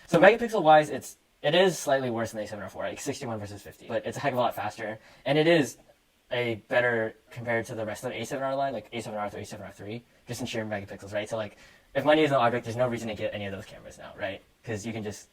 So megapixel wise, it is slightly worse than the A7R4, like 61 versus 50, but it's a heck of a lot faster, and it is a better compared to the rest of the A7R line, like A7R3, A7R3, just in sheer megapixels, right? So like, if money is no object, there's no reason to get any of those cameras now, right? Because you can just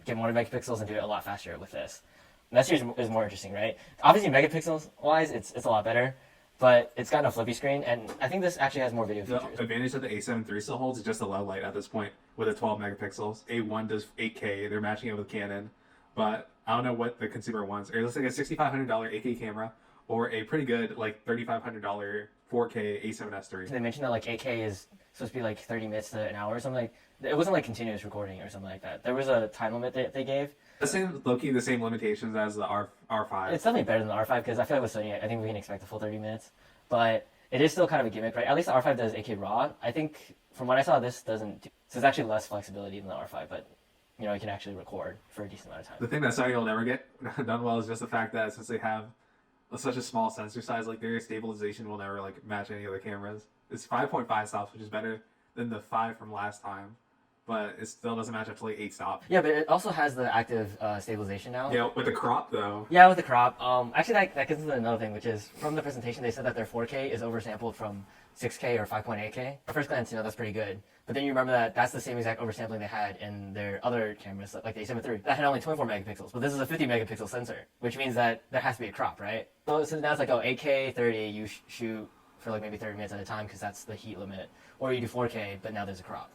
get more megapixels and do it a lot faster with this. And that series is more interesting, right? Obviously, megapixels wise, it's a lot better, but it's got no flippy screen, and I think this actually has more video features. The advantage that the A7 III still holds is just the low light at this point with a 12 megapixels. A1 does 8K. They're matching it with Canon, but I don't know what the consumer wants. It looks like a $6,500 8K camera or a pretty good like $3,500 4K A7S III. They mentioned that like 8K is supposed to be like 30 minutes to an hour or something. Like, it wasn't like continuous recording or something like that. There was a time limit that they gave. The same, low-key, the same limitations as the R5. It's definitely better than the R5 because I feel like with Sony, I think we can expect the full 30 minutes. But it is still kind of a gimmick, right? At least the R5 does 8K RAW. I think from what I saw, this doesn't. So it's actually less flexibility than the R5, but you know, you can actually record for a decent amount of time. The thing that Sony will never get done well is just the fact that since they have such a small sensor size, like their stabilization will never like match any other cameras. It's 5.5 stops, which is better than the 5 from last time, but it still doesn't match up to like 8 stops. Yeah, but it also has the active stabilization now. Yeah, with the crop though. Yeah, with the crop. Actually, that gets into another thing, which is from the presentation, they said that their 4K is oversampled from 6K or 5.8K. At first glance, you know, that's pretty good. But then you remember that that's the same exact oversampling they had in their other cameras, like the A7 III. That had only 24 megapixels, but this is a 50 megapixel sensor, which means that there has to be a crop, right? So now it's like, 8K, 30, you shoot for like maybe 30 minutes at a time because that's the heat limit. Or you do 4K, but now there's a crop.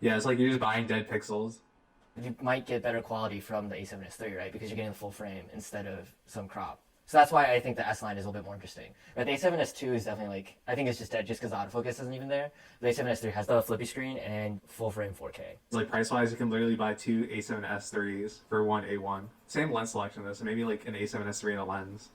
Yeah, it's like you're just buying dead pixels. You might get better quality from the A7S III, right? Because you're getting the full frame instead of some crop. So that's why I think the S line is a little bit more interesting. But the A7S II is definitely like, I think it's just dead just because the autofocus isn't even there. The A7S III has the flippy screen and full frame 4K. Like price-wise, you can literally buy 2 A7S IIIs for one A1. Same lens selection though, so maybe like an A7S III and a lens.